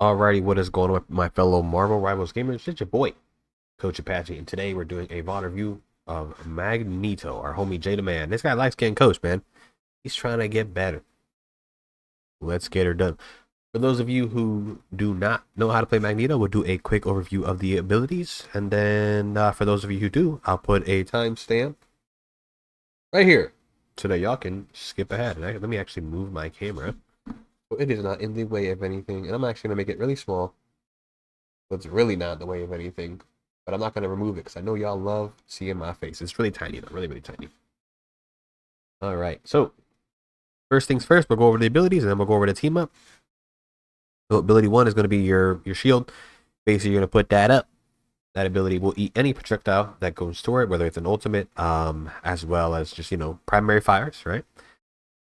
Alrighty, what is going on with my fellow Marvel Rivals gamers? It's your boy, Coach Apxche, and today we're doing a VOD review of Magneto, our homie Jada Man. This guy likes getting coached, man. He's trying to get better. Let's get her done. For those of you who do not know how to play Magneto, we'll do a quick overview of the abilities, and then for those of you who do, I'll put a timestamp right here so that y'all can skip ahead. And let me actually move my camera so it is not in the way of anything, and I'm actually gonna make it really small. So it's really not in the way of anything, but I'm not going to remove it because I know y'all love seeing my face. It's really tiny though, really, really tiny. All right, so first things first, we'll go over the abilities and then we'll go over the team up. So ability one is going to be your shield. Basically, you're going to put that up. That ability will eat any projectile that goes toward it, whether it's an ultimate, as well as just, primary fires, right?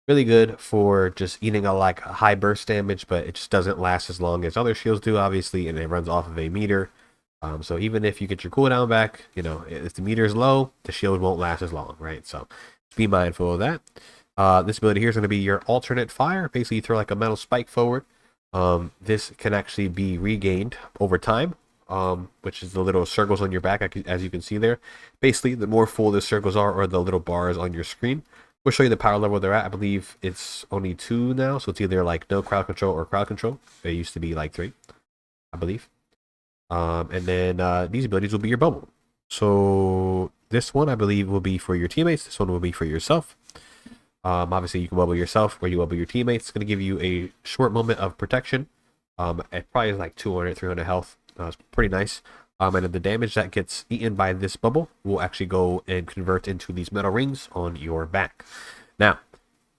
Really good for just eating a high burst damage, but it just doesn't last as long as other shields do, obviously, and it runs off of a meter. So even if you get your cooldown back, if the meter is low, the shield won't last as long, right? So be mindful of that. This ability here is going to be your alternate fire. Basically, you throw like a metal spike forward. This can actually be regained over time, which is the little circles on your back, as you can see there. Basically, the more full the circles are, or the little bars on your screen, we'll show you the power level they're at. I believe it's only 2 now, so it's either like no crowd control or crowd control. It used to be like 3, I believe. And then these abilities will be your bubble. So this one, I believe, will be for your teammates. This one will be for yourself. Obviously, you can bubble yourself or you bubble your teammates. It's going to give you a short moment of protection. It probably is like 200, 300 health. It's pretty nice. And then the damage that gets eaten by this bubble will actually go and convert into these metal rings on your back. Now,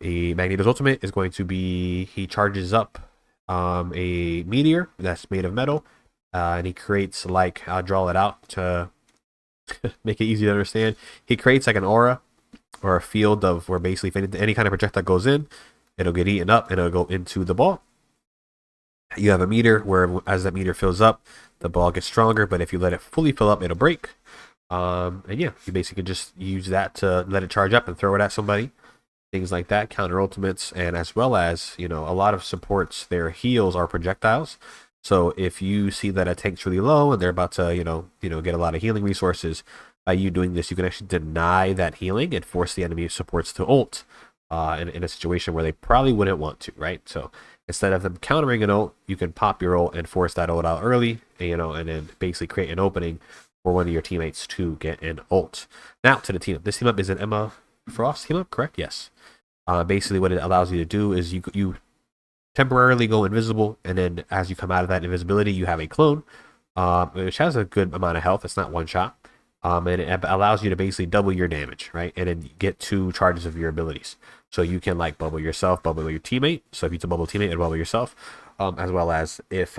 a Magneto's ultimate is going to be, he charges up a meteor that's made of metal. And he creates, like, I'll draw it out to make it easy to understand. He creates like an aura or a field of where basically if any kind of projectile goes in, it'll get eaten up and it'll go into the ball. You have a meter where as that meter fills up, the ball gets stronger, but if you let it fully fill up, it'll break. And yeah, you basically just use that to let it charge up and throw it at somebody. Things like that, counter ultimates, and as well as, a lot of supports, their heals are projectiles. So if you see that a tank's really low and they're about to, get a lot of healing resources, by you doing this, you can actually deny that healing and force the enemy supports to ult in a situation where they probably wouldn't want to, right? So instead of them countering an ult, you can pop your ult and force that ult out early, and then basically create an opening for one of your teammates to get an ult. Now to the team up. This team up is an Emma Frost team up, correct? Yes. Basically what it allows you to do is you temporarily go invisible, and then as you come out of that invisibility, you have a clone, which has a good amount of health. It's not one shot, and it allows you to basically double your damage, right? And then get 2 charges of your abilities. So you can like bubble yourself, bubble your teammate. So if you bubble teammate and bubble yourself, as well as if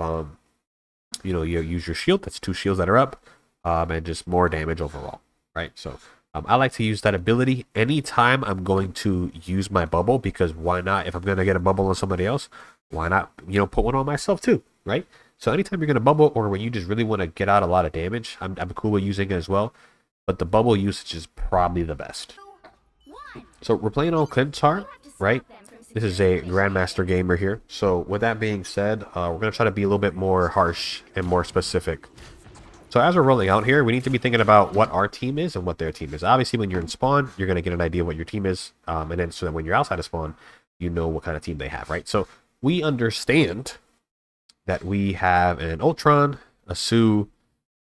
you use your shield. That's 2 shields that are up, and just more damage overall, right? So I like to use that ability anytime I'm going to use my bubble, because why not? If I'm going to get a bubble on somebody else, why not, put one on myself too, right? So anytime you're going to bubble, or when you just really want to get out a lot of damage, I'm cool with using it as well. But the bubble usage is probably the best. So we're playing on Clint's Heart, right? This is a Grandmaster gamer here. So with that being said, we're going to try to be a little bit more harsh and more specific. So as we're rolling out here, we need to be thinking about what our team is and what their team is. Obviously, when you're in spawn, you're going to get an idea of what your team is. And then so that when you're outside of spawn, you know what kind of team they have, right? So we understand that we have an Ultron, a Sue,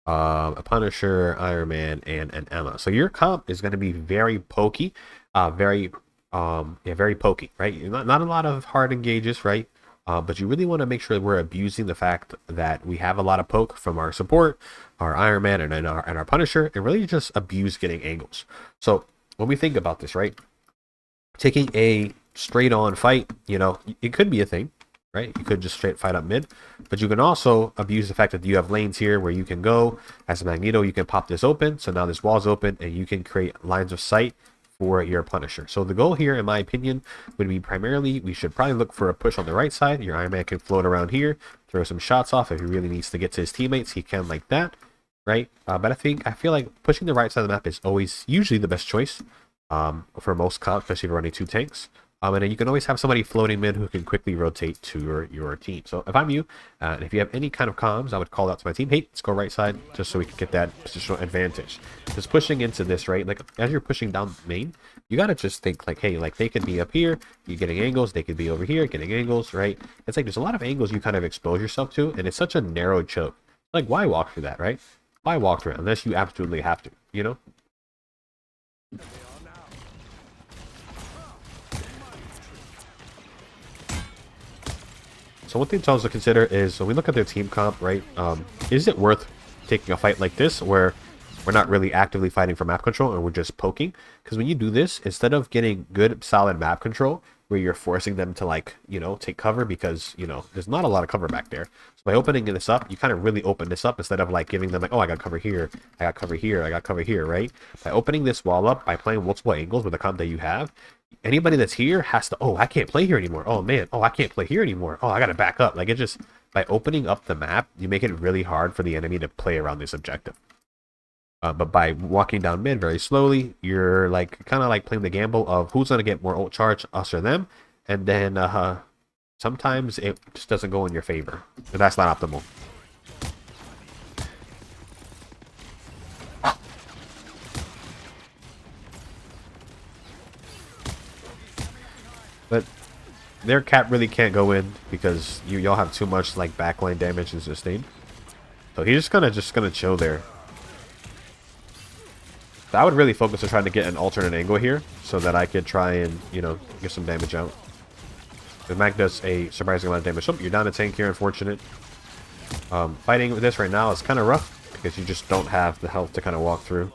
a Punisher, Iron Man, and an Emma. So your comp is going to be very pokey, very pokey, right? Not a lot of hard engages, right? But you really want to make sure that we're abusing the fact that we have a lot of poke from our support, our Iron Man, and our Punisher, and really just abuse getting angles. So when we think about this, right, taking a straight on fight, it could be a thing, right? You could just straight fight up mid, but you can also abuse the fact that you have lanes here where you can go as a Magneto. You can pop this open, so now this wall's open, and you can create lines of sight for your Punisher. So the goal here, in my opinion, would be primarily, we should probably look for a push on the right side. Your Iron Man can float around here, throw some shots off. If he really needs to get to his teammates, he can like that, right? But I feel like pushing the right side of the map is always usually the best choice for most comps, especially if you're running 2 tanks. And then you can always have somebody floating mid who can quickly rotate to your team. So if I'm you, and if you have any kind of comms, I would call out to my team, hey, let's go right side, just so we can get that positional advantage. Just pushing into this, right? Like, as you're pushing down main, you got to just think, like, hey, like, they could be up here, you're getting angles, they could be over here, getting angles, right? It's like, there's a lot of angles you kind of expose yourself to, and it's such a narrow choke. Like, why walk through that, right? Why walk through it, unless you absolutely have to, you know? So one thing to also consider is when we look at their team comp, right? Is it worth taking a fight like this where we're not really actively fighting for map control and we're just poking? Because when you do this, instead of getting good, solid map control, where you're forcing them to, like, you know, take cover because, you know, there's not a lot of cover back there. So by opening this up, you kind of really open this up instead of like giving them like, oh, I got cover here, I got cover here, I got cover here, right? By opening this wall up, by playing multiple angles with the comp that you have, anybody that's here has to, oh, I can't play here anymore. Oh man, oh, I can't play here anymore. Oh, I gotta back up. Like, it just, by opening up the map, you make it really hard for the enemy to play around this objective. But by walking down mid very slowly, you're like kind of like playing the gamble of who's gonna get more ult charge, us or them, and then sometimes it just doesn't go in your favor, and that's not optimal. But their cap really can't go in because y'all have too much like backline damage and sustain. So he's just gonna chill there. So I would really focus on trying to get an alternate angle here so that I could try and, you know, get some damage out. The Mag does a surprising amount of damage. Oh, you're down a tank here, unfortunate. Fighting with this right now is kind of rough because you just don't have the health to kind of walk through.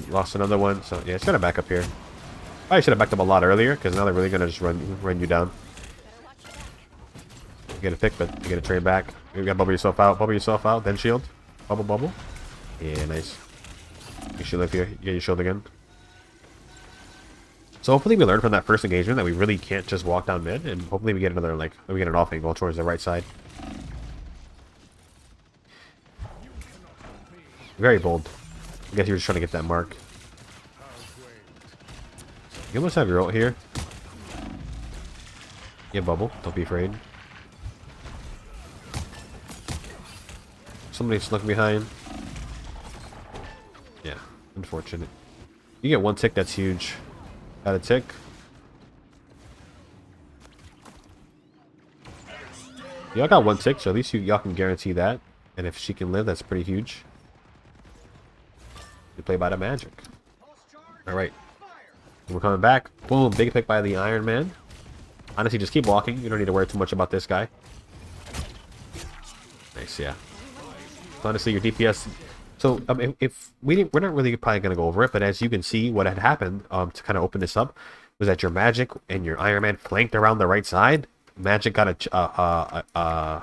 Lost another one, so yeah, it's gonna back up here. I should have backed up a lot earlier because now they're really gonna just run you down. You get a pick, but you get a trade back. You gotta bubble yourself out, then shield. Bubble. Yeah, nice. You shield up here. You get your shield again. So hopefully we learn from that first engagement that we really can't just walk down mid, and hopefully we get another, like, we get an off angle towards the right side. Very bold. I guess you were just trying to get that mark. You almost have your ult here. Yeah, bubble. Don't be afraid. Somebody snuck behind. Yeah, unfortunate. You get one tick, that's huge. Got a tick. Y'all got one tick, so at least y'all can guarantee that. And if she can live, that's pretty huge. You play by the magic. Alright. We're coming back. Boom, big pick by the Iron Man. Honestly, just keep walking. You don't need to worry too much about this guy. Nice, yeah. Honestly, your DPS... So, if we're not really probably going to go over it, but as you can see, what had happened to kind of open this up was that your Magic and your Iron Man flanked around the right side. Magic got a... I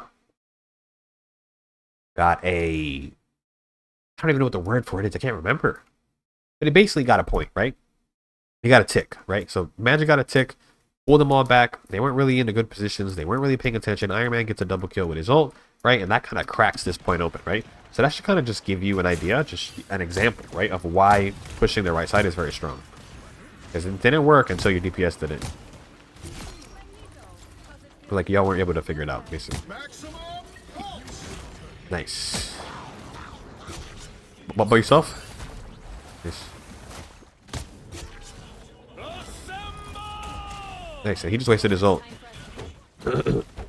don't even know what the word for it is. I can't remember. But he basically got a point, right? He got a tick, right? So Magic got a tick, pulled them all back. They weren't really in the good positions. They weren't really paying attention. Iron Man gets a double kill with his ult, right? And that kind of cracks this point open, right? So that should kind of just give you an idea, just an example, right, of why pushing the right side is very strong. Because it didn't work until your DPS did it. Like, y'all weren't able to figure it out, basically. Nice. What about yourself? Nice. Nice. He just wasted his ult.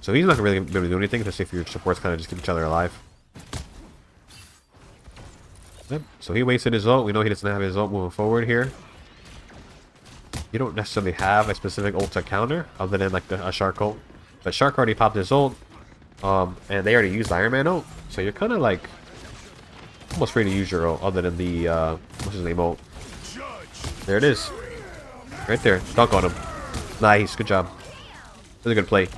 So he's not really going to be able to do anything, just if your supports kind of just keep each other alive. Yep. So he wasted his ult. We know he doesn't have his ult moving forward here. You don't necessarily have a specific ult to counter, other than like a Shark ult. But Shark already popped his ult, and they already used Iron Man ult. So you're kind of like almost free to use your ult, other than the what's his name ult. There it is, right there. Dunk on him. Nice, good job. Really good play.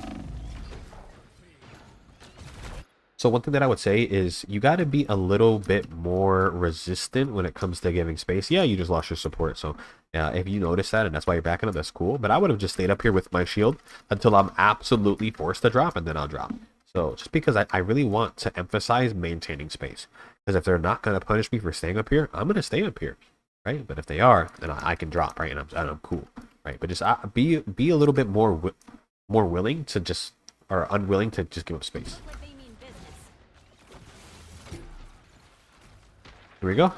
So one thing that I would say is you got to be a little bit more resistant when it comes to giving space. Yeah, you just lost your support. So if you notice that and that's why you're backing up, that's cool. But I would have just stayed up here with my shield until I'm absolutely forced to drop, and then I'll drop. So just because I really want to emphasize maintaining space. Because if they're not going to punish me for staying up here, I'm going to stay up here. right? But if they are, then I can drop, right? And I'm cool, right? But just be a little bit more willing to just, or unwilling to just give up space. Here we go.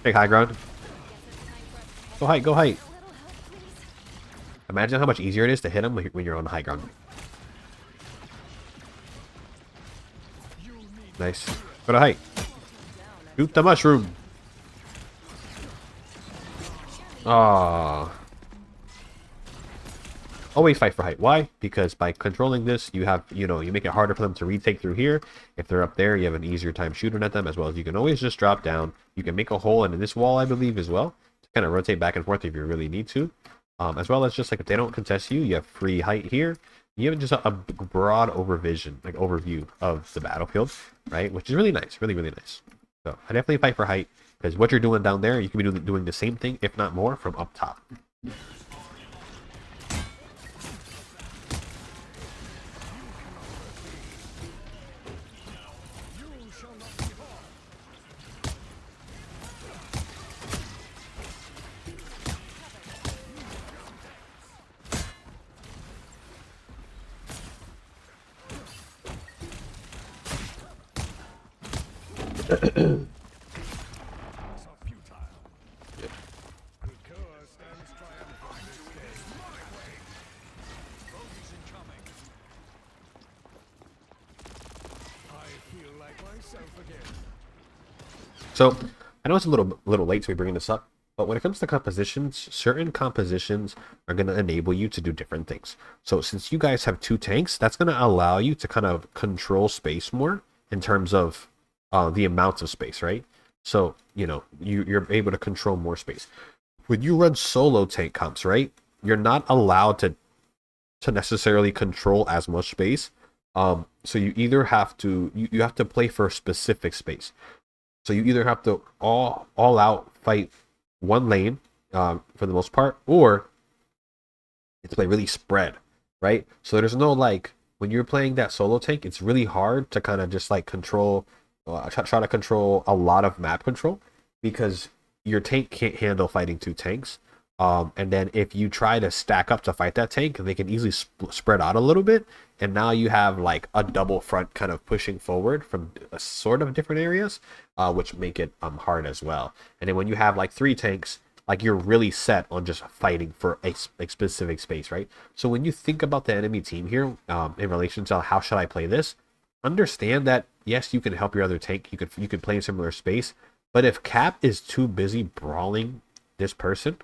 Take high ground. Go height, go height. Imagine how much easier it is to hit him when you're on high ground. Nice. Go to height. Shoot the mushroom. Ah. Always fight for height. Why? Because by controlling this, you have, you make it harder for them to retake through here. If they're up there, you have an easier time shooting at them, as well as you can always just drop down. You can make a hole into this wall, I believe, as well, to kind of rotate back and forth if you really need to. As well as just like if they don't contest you, you have free height here. You have just a broad overview of the battlefield, right? Which is really nice, really, really nice. So I definitely fight for height, because what you're doing down there, you can be doing the same thing, if not more, from up top. So, I know it's a little late to be bringing this up, but when it comes to compositions, certain compositions are going to enable you to do different things. So, since you guys have 2 tanks, that's going to allow you to kind of control space more in terms of the amount of space, right? So, you're able to control more space. When you run solo tank comps, right, you're not allowed to necessarily control as much space. So you either have to you have to play for a specific space. So you either have to all out fight one lane for the most part, or it's play really spread, right? So there's no like when you're playing that solo tank, it's really hard to kind of just like control, try to control a lot of map control, because your tank can't handle fighting 2 tanks. And then if you try to stack up to fight that tank, they can easily spread out a little bit, and now you have like a double front kind of pushing forward from sort of different areas, which make it hard as well. And then when you have like 3 tanks, like you're really set on just fighting for a specific space, right? So when you think about the enemy team here, in relation to how should I play this, understand that yes, you can help your other tank, you could play in similar space, but if Cap is too busy brawling this person,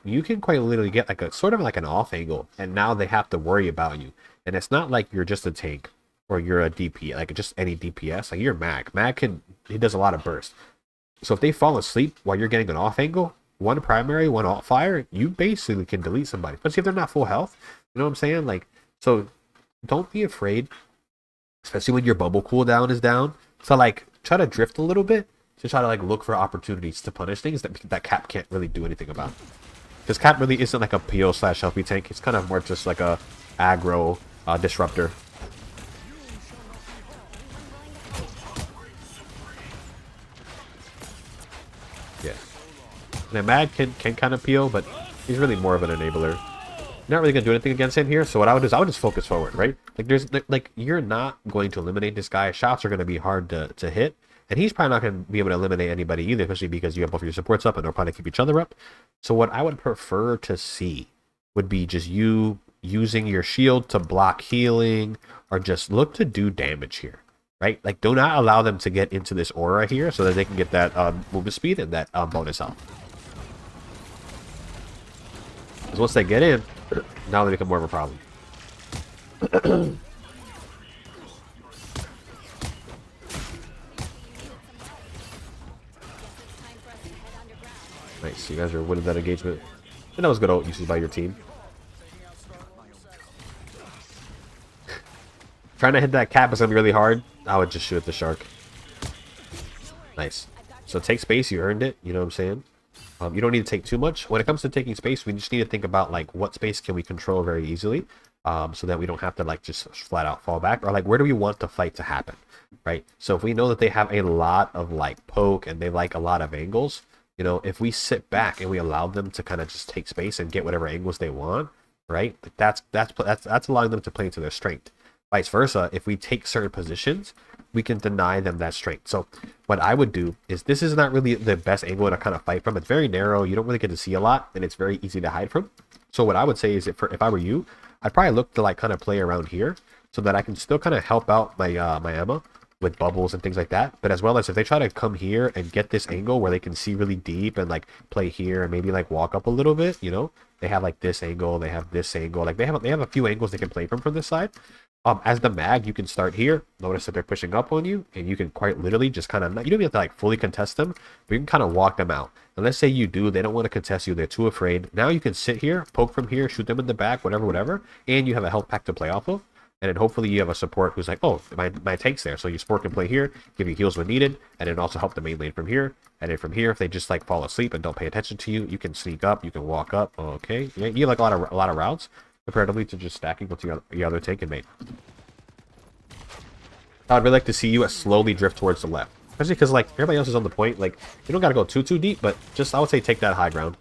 you can quite literally get like a sort of like an off angle, and now they have to worry about you. And it's not like you're just a tank or you're a DP, like just any DPS. Like you're Mag. He does a lot of burst. So if they fall asleep while you're getting an off angle, one primary, one alt fire, you basically can delete somebody, especially if they're not full health. You know what I'm saying? Like, so don't be afraid, especially when your bubble cooldown is down. So like try to drift a little bit to try to like look for opportunities to punish things that Cap can't really do anything about. Because Cap really isn't like a PO/healthy tank. It's kind of more just like a aggro disruptor. Yeah. And Mag can kind of PO, but he's really more of an enabler. You're not really gonna do anything against him here. So what I would do is I would just focus forward, right? Like you're not going to eliminate this guy. Shots are gonna be hard to hit. And he's probably not going to be able to eliminate anybody either, especially because you have both of your supports up and they'll probably keep each other up. So what I would prefer to see would be just you using your shield to block healing, or just look to do damage here, right? Like do not allow them to get into this aura here so that they can get that movement speed and that bonus health. Because once they get in, now they become more of a problem. Nice, you guys are winning that engagement. And that was good ult usage by your team. Trying to hit that Cap is going to be really hard. I would just shoot at the shark. Nice. So take space, you earned it. You know what I'm saying? You don't need to take too much. When it comes to taking space, we just need to think about like what space can we control very easily. so that we don't have to like just flat out fall back, or like where do we want the fight to happen, right? So if we know that they have a lot of like poke and they like a lot of angles, you know, if we sit back and we allow them to kind of just take space and get whatever angles they want, right? That's allowing them to play into their strength. Vice versa, if we take certain positions, we can deny them that strength. So what I would do is, this is not really the best angle to kind of fight from. It's very narrow. You don't really get to see a lot, and it's very easy to hide from. So what I would say is, if I were you, I'd probably look to like kind of play around here so that I can still kind of help out my my Emma with bubbles and things like that. But as well as if they try to come here and get this angle where they can see really deep and like play here and maybe like walk up a little bit, you know, they have like this angle, they have this angle, like they have a few angles they can play from this side. As the mag, you can start here. Notice that they're pushing up on you, and you can quite literally just kind of, you don't even have to like fully contest them, but you can kind of walk them out. And let's say you do, they don't want to contest you, they're too afraid. Now you can sit here, poke from here, shoot them in the back, whatever, and you have a health pack to play off of. And then hopefully you have a support who's like, oh, my tank's there. So your support can play here, give you heals when needed, and then also help the main lane from here. And then from here, if they just like fall asleep and don't pay attention to you, you can sneak up, you can walk up. Okay, yeah, you have like a lot of routes comparatively to just stacking with your other tank and mate. I'd really like to see you slowly drift towards the left, especially because like everybody else is on the point. Like you don't gotta go too deep, but just I would say take that high ground.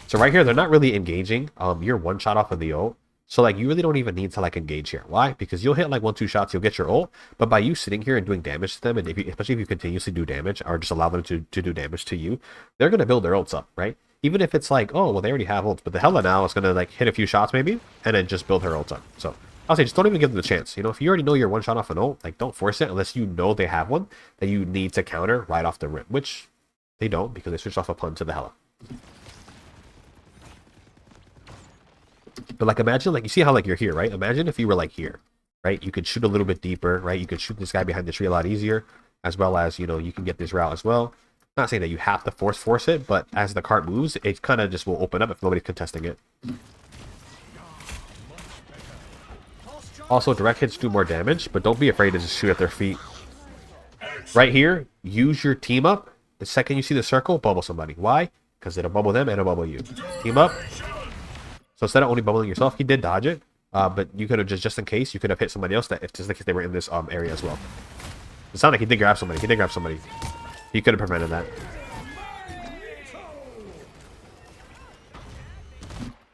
So right here, they're not really engaging. You're one shot off of the ult. So like you really don't even need to like engage here. Why? Because you'll hit like 1-2 shots, you'll get your ult. But by you sitting here and doing damage to them, and especially if you continuously do damage or just allow them to do damage to you, they're gonna build their ults up, right? Even if it's like, oh well, they already have ults, but the Hela now is gonna like hit a few shots maybe, and then just build her ults up. So I'll say just don't even give them the chance. You know, if you already know you're one shot off an ult, like don't force it unless you know they have one that you need to counter right off the rip, which they don't because they switched off a pun to the Hela. But like imagine like you see how like you're here, right? Imagine if you were like here, right? You could shoot a little bit deeper, right? You could shoot this guy behind the tree a lot easier, as well as, you know, you can get this route as well. Not saying that you have to force it, but as the cart moves, it kind of just will open up if nobody's contesting it. Also, direct hits do more damage, but don't be afraid to just shoot at their feet. Right here, use your team up. The second you see the circle, bubble somebody. Why? Because it'll bubble them and it'll bubble you. Team up. So instead of only bubbling yourself, he did dodge it. But you could have just in case, you could have hit somebody else that just in case they were in this area as well. It sounded like he did grab somebody. He did grab somebody. He could have prevented that.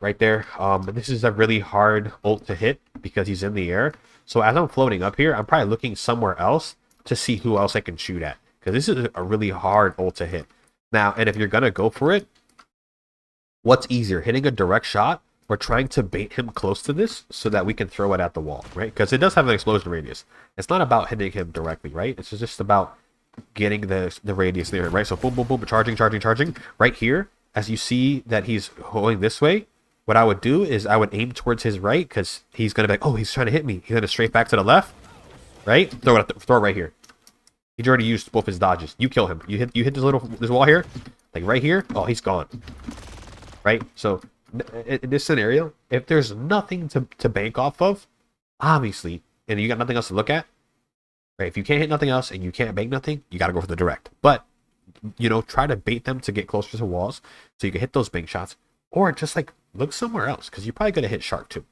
Right there. This is a really hard ult to hit because he's in the air. So as I'm floating up here, I'm probably looking somewhere else to see who else I can shoot at. Because this is a really hard ult to hit. Now, and if you're going to go for it, what's easier, hitting a direct shot or trying to bait him close to this so that we can throw it at the wall, right? Because it does have an explosion radius. It's not about hitting him directly, right? It's just about getting the radius there, right? So boom, boom, boom, charging. Right here, as you see that he's going this way, what I would do is I would aim towards his right because he's going to be like, oh, he's trying to hit me. He's going to strafe back to the left, right? Throw it right here. He's already used both his dodges. You kill him. You hit this wall here, like right here. Oh, he's gone. Right? So in this scenario, if there's nothing to bank off of, obviously, and you got nothing else to look at, right? If you can't hit nothing else and you can't bank nothing, you got to go for the direct. But, you know, try to bait them to get closer to walls so you can hit those bank shots. Or just like look somewhere else because you're probably going to hit Shark too.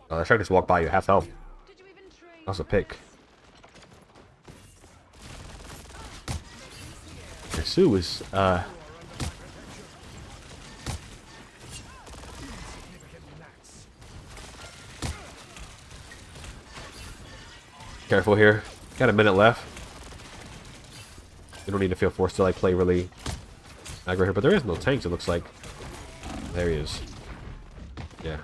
Oh, that Shark just walked by you, half health. That's a pick. Sue is careful here. Got a minute left. You don't need to feel forced to like play really aggro here, but there is no tanks, it looks like. There he is. Yeah.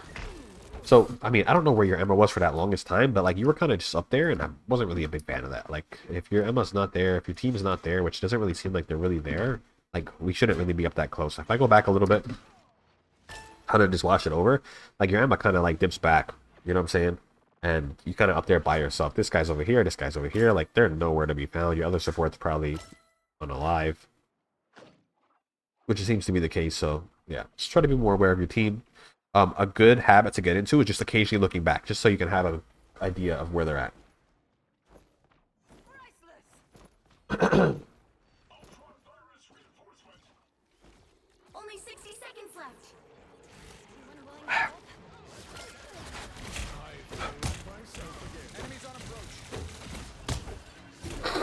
So, I mean, I don't know where your Emma was for that longest time, but like you were kind of just up there, and I wasn't really a big fan of that. Like, if your Emma's not there, if your team's not there, which doesn't really seem like they're really there, like we shouldn't really be up that close. If I go back a little bit, kind of just watch it over, like your Emma kind of like dips back, you know what I'm saying? And you kind of up there by yourself. This guy's over here, this guy's over here, like they're nowhere to be found. Your other support's probably unalive, which seems to be the case. So yeah, just try to be more aware of your team. A good habit to get into is just occasionally looking back, just so you can have an idea of where they're at. Only 60 seconds left. Enemies on approach.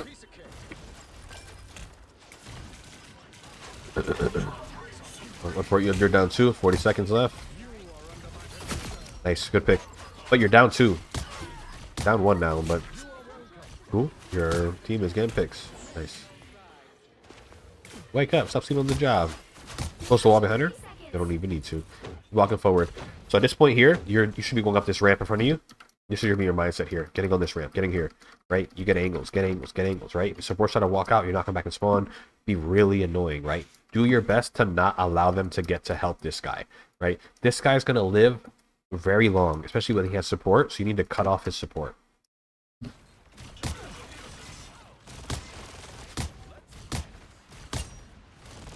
Piece of cake. You're down 2, 40 seconds left. Nice, good pick. But you're down 2. Down 1 now, but cool. Your team is getting picks. Nice. Wake up, stop sleeping on the job. Close the wall behind her? You don't even need to. Walking forward. So at this point here, you should be going up this ramp in front of you. This should be your mindset here. Getting on this ramp, getting here, right? You get angles, get angles, get angles, right? If support's trying to walk out, you're not coming back and spawn. Be really annoying, right? Do your best to not allow them to get to help this guy, right? This guy's going to live very long, especially when he has support, so you need to cut off his support.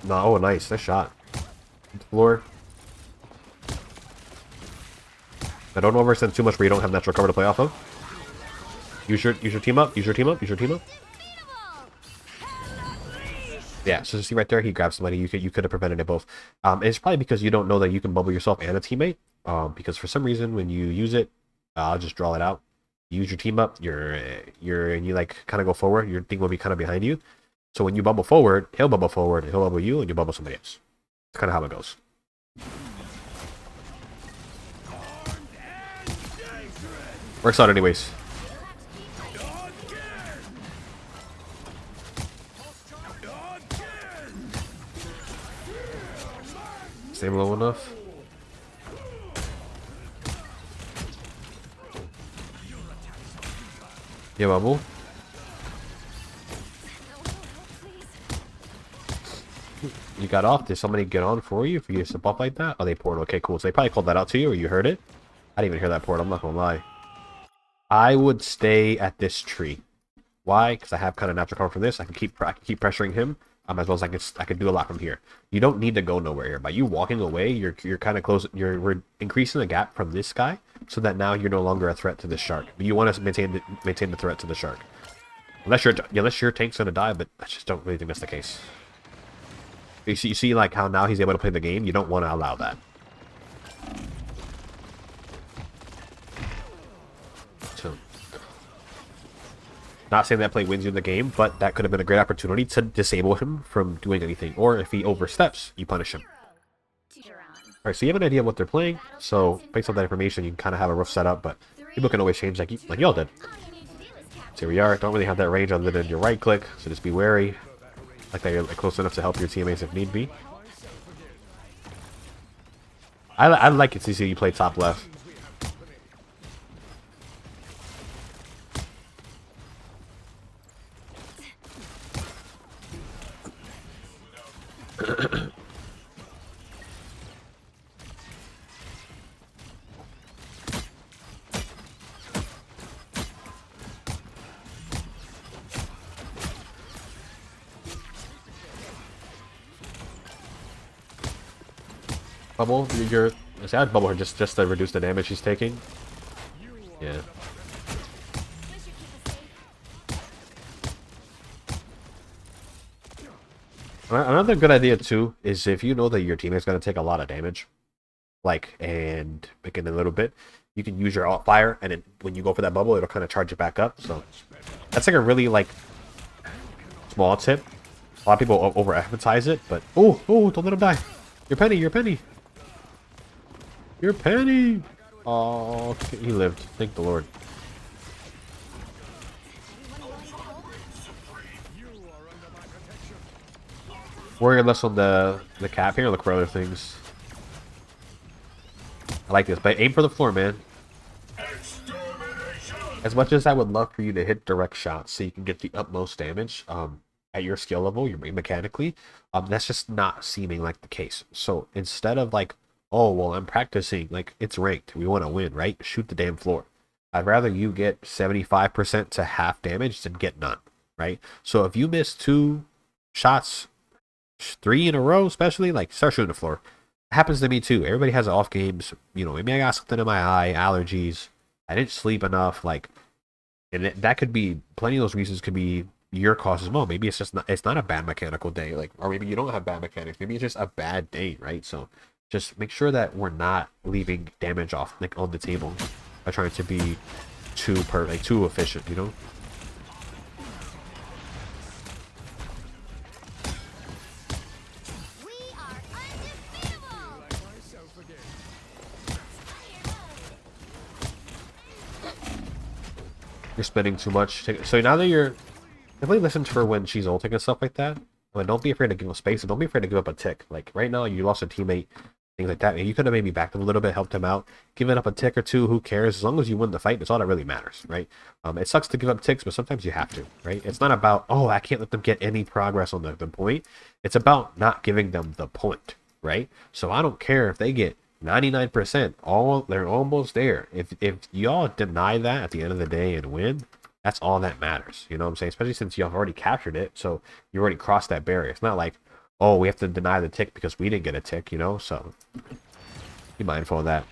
No, oh, nice. Nice shot. Floor. Now don't overextend too much where you don't have natural cover to play off of. Use your team up. Use your team up. Use your team up. Yeah, so see right there, he grabs somebody. You could have prevented it both. It's probably because you don't know that you can bubble yourself and a teammate. Because for some reason when you use it, I'll just draw it out. You use your team up. And you like kind of go forward. Your thing will be kind of behind you. So when you bubble forward, he'll bubble forward, he'll bubble you, and you bubble somebody else. That's kind of how it goes. Works out anyways. Stay low enough. Yeah, bubble. You got off. Did somebody get on for you to buff like that? Oh, they poured. Okay, cool. So they probably called that out to you, or you heard it. I didn't even hear that port. I'm not gonna lie. I would stay at this tree. Why? Because I have kind of natural cover from this. I can keep pressuring him. As well as I can do a lot from here. You don't need to go nowhere here. By you walking away, you're kind of close. We're increasing the gap from this guy, so that now you're no longer a threat to this shark. But you want to maintain the threat to the shark. Unless your tank's gonna die, but I just don't really think that's the case. You see like how now he's able to play the game. You don't want to allow that. So, not saying that play wins you the game, but that could have been a great opportunity to disable him from doing anything. Or if he oversteps, you punish him. Alright, so you have an idea of what they're playing. So based on that information, you can kind of have a rough setup, but people can always change like y'all did. So here we are. Don't really have that range other than your right click, so just be wary. Like that you're close enough to help your teammates if need be. I like it to see you play top left. Bubble, I'd bubble her just to reduce the damage she's taking. Yeah. Another good idea too is if you know that your teammate's gonna take a lot of damage, and in a little bit, you can use your alt fire, and then when you go for that bubble, it'll kind of charge it back up. So that's like a really small tip. A lot of people overemphasize it, but oh, don't let him die. Your penny, your penny. Your penny! Oh, he lived. Thank the Lord. Worry less on the cap here. Look for other things. I like this, but aim for the floor, man. As much as I would love for you to hit direct shots so you can get the utmost damage at your skill level, mechanically, that's just not seeming like the case. So instead of oh, well, I'm practicing. It's ranked. We want to win, right? Shoot the damn floor. I'd rather you get 75% to half damage than get none, right? So if you miss 2 shots, 3 in a row, especially, start shooting the floor. happens to me too. Everybody has off games. You know, maybe I got something in my eye, allergies. I didn't sleep enough. Like, and that could be plenty of those reasons. Could be your cause as well. Maybe it's just not. It's not a bad mechanical day. Like, or maybe you don't have bad mechanics. Maybe it's just a bad day, right? So, just make sure that we're not leaving damage off like on the table by trying to be too efficient. You know. We are undefeatable. Like myself again. You're spending too much. So now that you're definitely listen to her when she's ulting and stuff like that. But don't be afraid to give up space and don't be afraid to give up a tick. Like right now, you lost a teammate, things like that. And you could have maybe backed him a little bit, helped him out, given up a tick or two. Who cares? As long as you win the fight, that's all that really matters, right? It sucks to give up ticks, but sometimes you have to, right? It's not about I can't let them get any progress on the point. It's about not giving them the point, right? So I don't care if they get 99%. They're almost there. If y'all deny that at the end of the day and win, that's all that matters. You know what I'm saying? Especially since you've already captured it, so you already crossed that barrier. It's not like, oh, we have to deny the tick because we didn't get a tick, you know? So be mindful of that.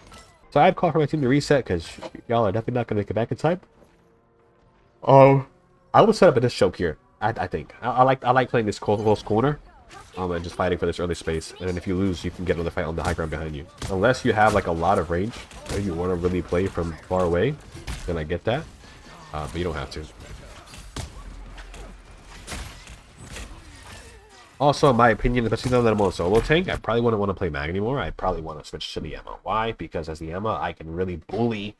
So I'd call for my team to reset because y'all are definitely not going to get back in time. I would set up a disc choke here. I think I like playing this close corner, and just fighting for this early space. And then if you lose, you can get another fight on the high ground behind you. Unless you have like a lot of range, or you want to really play from far away, then I get that. But you don't have to. Also, in my opinion, especially now that I'm on solo tank, I probably wouldn't want to play Mag anymore. I probably want to switch to the Emma. Why? Because as the Emma, I can really bully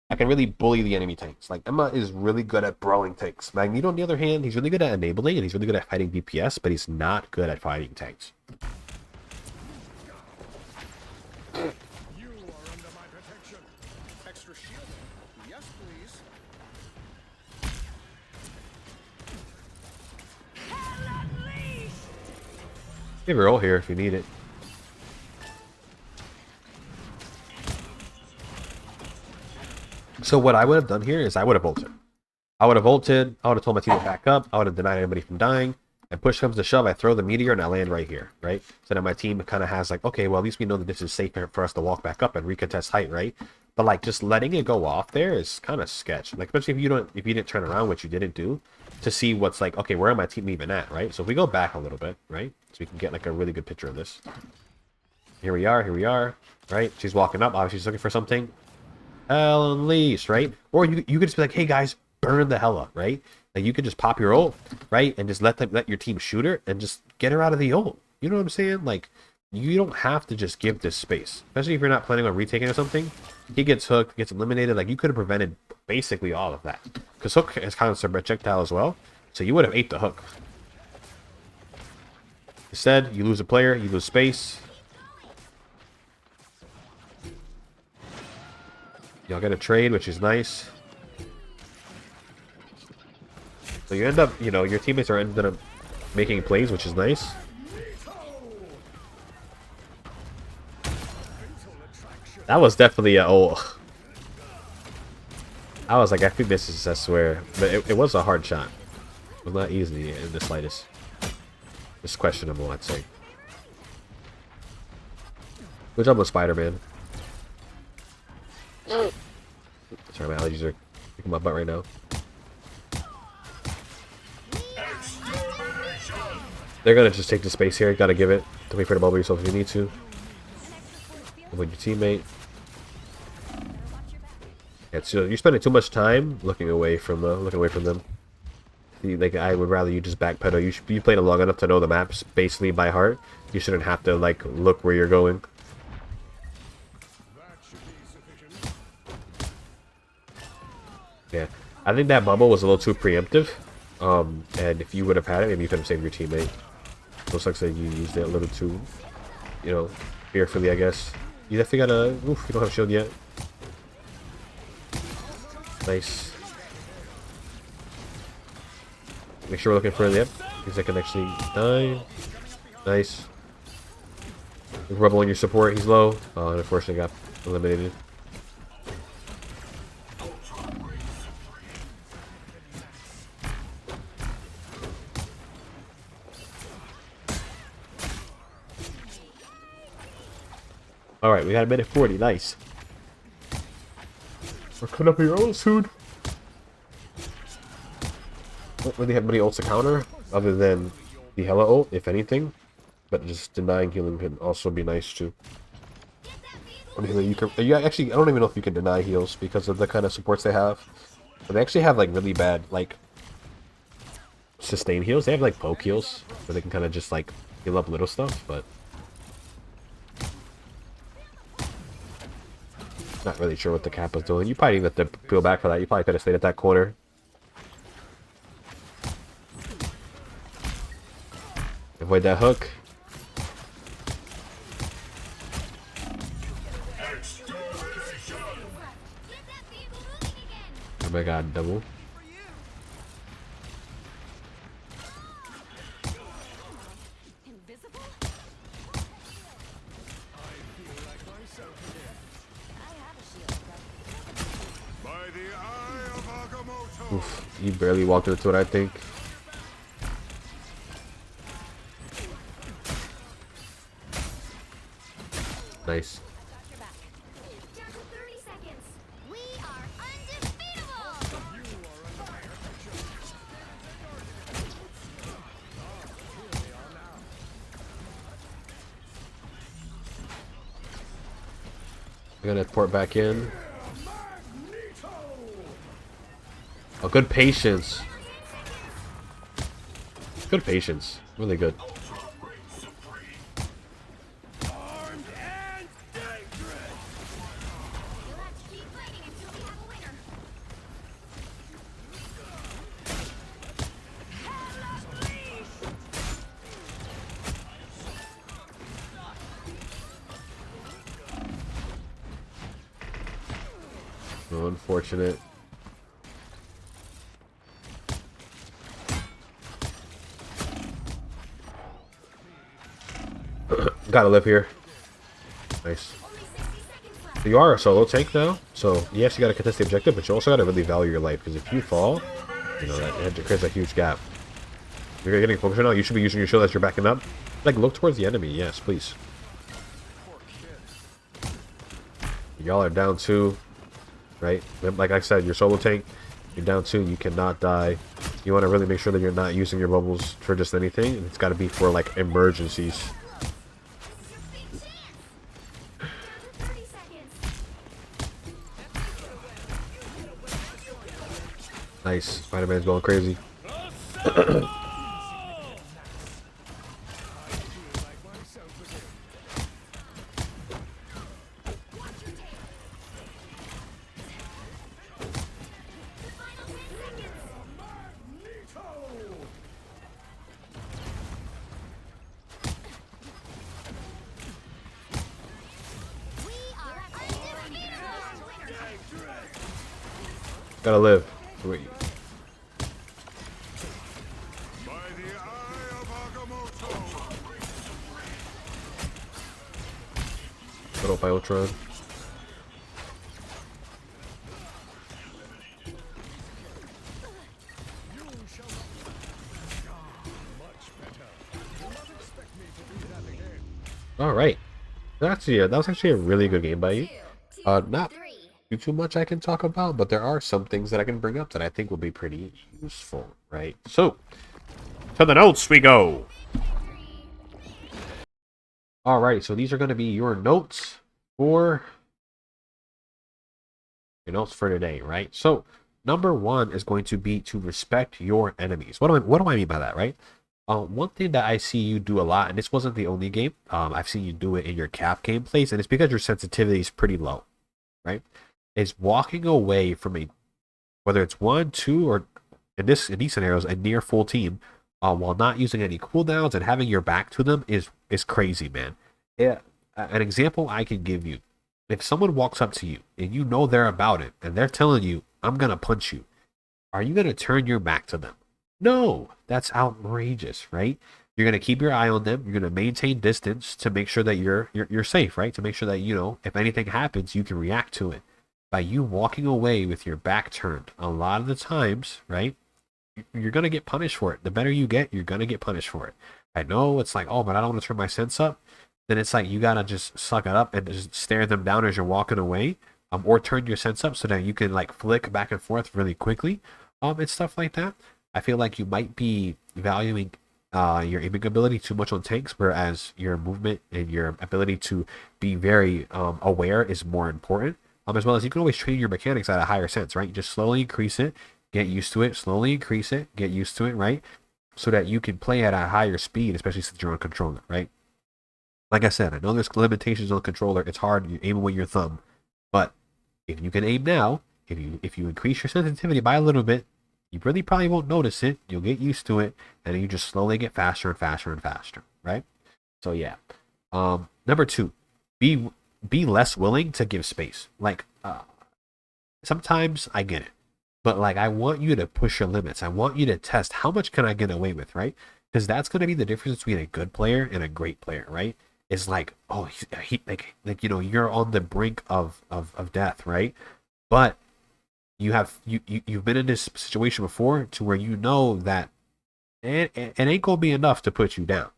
the enemy tanks. Like, Emma is really good at brawling tanks. Magneto, on the other hand, he's really good at enabling, and he's really good at fighting DPS, but he's not good at fighting tanks. You are under my protection. Extra shield. Yes, please. Hell unleashed. You have your ult here if you need it. So what I would have done here is I would have ulted. I would have ulted. I would have told my team to back up. I would have denied anybody from dying. And push comes to shove, I throw the meteor and I land right here, right? So that my team kind of has like, okay, well, at least we know that this is safe for us to walk back up and recontest height, right? But like just letting it go off there is kind of sketch. Like especially if you didn't turn around, which you didn't do, to see what's like, okay, where am my team even at, right? So if we go back a little bit, right? So we can get like a really good picture of this. Here we are, right? She's walking up, obviously she's looking for something. Hell unleashed, right? Or you could just be like, hey guys, burn the hell up, right? Like you could just pop your ult, right? And just let your team shoot her and just get her out of the ult. You know what I'm saying? Like you don't have to just give this space. Especially if you're not planning on retaking or something. He gets hooked, gets eliminated. Like you could have prevented basically all of that. Because hook is kind of a projectile as well. So you would have ate the hook. Instead, you lose a player, you lose space. Y'all get a trade, which is nice. So you end up, your teammates are ended up making plays, which is nice. That was definitely a I was like, I think this is, I swear. But it was a hard shot. It was not easy in the slightest. It's questionable, I'd say. Good job with Spider-Man. Sorry, my allergies are kicking my butt right now. They're gonna just take the space here. Gotta give it. Don't be afraid to bubble yourself if you need to. Avoid your teammate. Yeah, so you're spending too much time looking away from them. Like I would rather you just backpedal. You played it long enough to know the maps basically by heart. You shouldn't have to like look where you're going. Yeah, I think that bubble was a little too preemptive. And if you would have had it, maybe you could have saved your teammate. Looks like you used it a little too, fearfully, I guess. You definitely gotta. Oof, you don't have shield yet. Nice. Make sure we're looking for the because I can actually die. Nice. Rubble on your support. He's low. Oh, and unfortunately got eliminated. Alright, we got a minute 40. Nice. We're coming up here soon. Don't really have many ults to counter, other than the Hela ult, if anything. But just denying healing can also be nice too. I mean, you actually, I don't even know if you can deny heals because of the kind of supports they have. But they actually have like really bad like sustain heals. They have like poke heals where they can kind of just like heal up little stuff, but not really sure what the Kappa's doing. You probably didn't have to peel back for that. You probably could have stayed at that corner. Avoid that hook. Oh my god, double. Oof, you barely walked into it, I think. Nice. I'm gonna port back in. Oh, good patience. Good patience. Really good. Oh, unfortunate. Gotta live here. Nice. So you are a solo tank now, so yes, you gotta contest the objective, but you also gotta really value your life, because if you fall, you know, that creates a huge gap. You're getting focused right now, you should be using your shield as you're backing up. Like, look towards the enemy, yes, please. Y'all are down 2, right? Like I said, you're solo tank, you're down 2, you cannot die. You want to really make sure that you're not using your bubbles for just anything, and it's gotta be for, like, emergencies. Nice. Spider-Man's going crazy. Gotta live. Wait. Put up by Ultron. All right. That was actually a really good game by you. Not too much I can talk about, but there are some things that I can bring up that I think will be pretty useful, right? So, to the notes we go. All right, so these are going to be your notes for today, right? So, number 1 is going to be to respect your enemies. What do I mean by that, right? One thing that I see you do a lot, and this wasn't the only game, I've seen you do it in your cap gameplays, and it's because your sensitivity is pretty low, right? Is walking away from whether it's 1, 2, or in these scenarios, a near full team, while not using any cooldowns and having your back to them is crazy, man. Yeah, an example I can give you: if someone walks up to you and you know they're about it, and they're telling you, "I'm gonna punch you," are you gonna turn your back to them? No, that's outrageous, right? You're gonna keep your eye on them. You're gonna maintain distance to make sure that you're safe, right? To make sure that if anything happens, you can react to it. By you walking away with your back turned, a lot of the times, right? You're gonna get punished for it. The better you get, you're gonna get punished for it. I know it's like, oh, but I don't want to turn my sense up. then it's like you gotta just suck it up and just stare them down as you're walking away, or turn your sense up so that you can like flick back and forth really quickly, and stuff like that. I feel like you might be valuing your aiming ability too much on tanks, whereas your movement and your ability to be very aware is more important. As well as you can always train your mechanics at a higher sense, right? You just slowly increase it, get used to it, slowly increase it, get used to it, right? So that you can play at a higher speed, especially since you're on controller, right? Like I said, I know there's limitations on controller. It's hard. You aim with your thumb, but if you can aim now, if you increase your sensitivity by a little bit, you really probably won't notice it. You'll get used to it, and then you just slowly get faster and faster and faster, right? So yeah. Number two, be be less willing to give space. Like sometimes I get it, but like I want you to push your limits. I want you to test how much can I get away with, right? Because that's going to be the difference between a good player and a great player, right? Is like, oh, he like you know, you're on the brink of death, right? But you've been in this situation before to where you know that it ain't gonna be enough to put you down.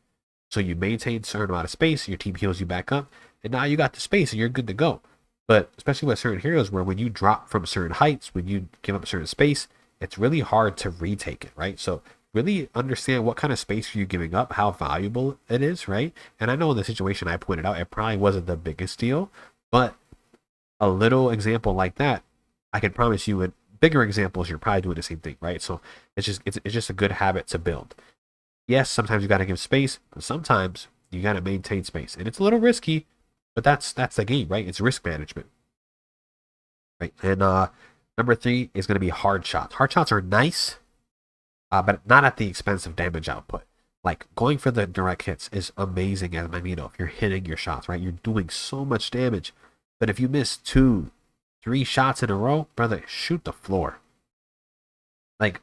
So you maintain a certain amount of space, your team heals you back up, and now you got the space and you're good to go. But especially with certain heroes, where when you drop from certain heights, when you give up certain space, it's really hard to retake it, right? So really understand what kind of space are you giving up, how valuable it is, right? And I know in the situation I pointed out, it probably wasn't the biggest deal, but a little example like that, I can promise you in bigger examples, you're probably doing the same thing, right? So it's just a good habit to build. Yes, sometimes you got to give space, but sometimes you got to maintain space, and it's a little risky, but that's the game, right? It's risk management, right? And number three is going to be hard shots. Hard shots are nice, but not at the expense of damage output. Like going for the direct hits is amazing as Magneto. If you're hitting your shots, right, you're doing so much damage. But if you miss 2, 3 shots in a row, brother, shoot the floor. Like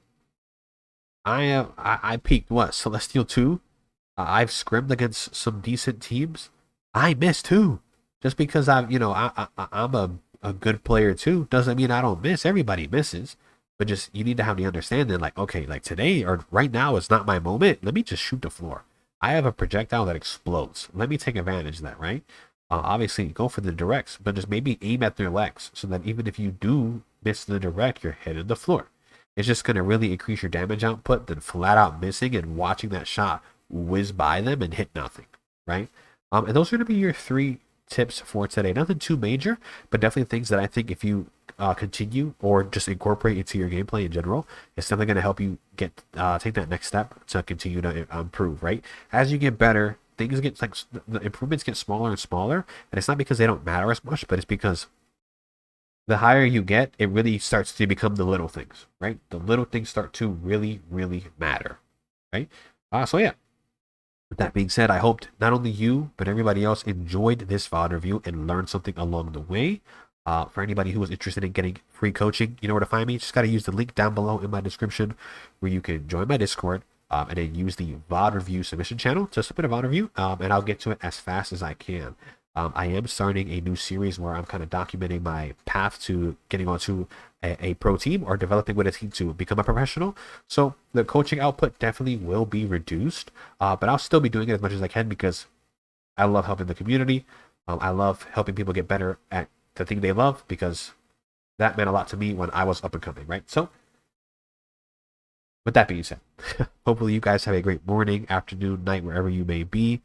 I peaked what Celestial 2. I've scrimmed against some decent teams. I missed 2. Just because I'm a good player too doesn't mean I don't miss. Everybody misses. But just you need to have the understanding, like, okay, like today or right now is not my moment. Let me just shoot the floor. I have a projectile that explodes. Let me take advantage of that, right? Obviously, go for the directs, but just maybe aim at their legs so that even if you do miss the direct, you're hitting the floor. It's just going to really increase your damage output than flat out missing and watching that shot whiz by them and hit nothing, right? And those are going to be your 3 tips for today. Nothing too major, but definitely things that I think if you continue or just incorporate into your gameplay in general, it's definitely going to help you get take that next step to continue to improve, right? As you get better, things get like the improvements get smaller and smaller, and it's not because they don't matter as much, but it's because the higher you get, it really starts to become the little things, right? The little things start to really, really matter, right? So yeah. With that being said, I hoped not only you, but everybody else enjoyed this VOD review and learned something along the way. For anybody who is interested in getting free coaching, you know where to find me. Just got to use the link down below in my description where you can join my Discord and then use the VOD review submission channel to submit a VOD review, and I'll get to it as fast as I can. I am starting a new series where I'm kind of documenting my path to getting onto a pro team or developing with a team to become a professional. So the coaching output definitely will be reduced, but I'll still be doing it as much as I can because I love helping the community. I love helping people get better at the thing they love because that meant a lot to me when I was up and coming, right? So with that being said, hopefully you guys have a great morning, afternoon, night, wherever you may be.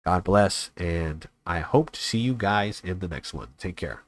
God bless, and I hope to see you guys in the next one. Take care.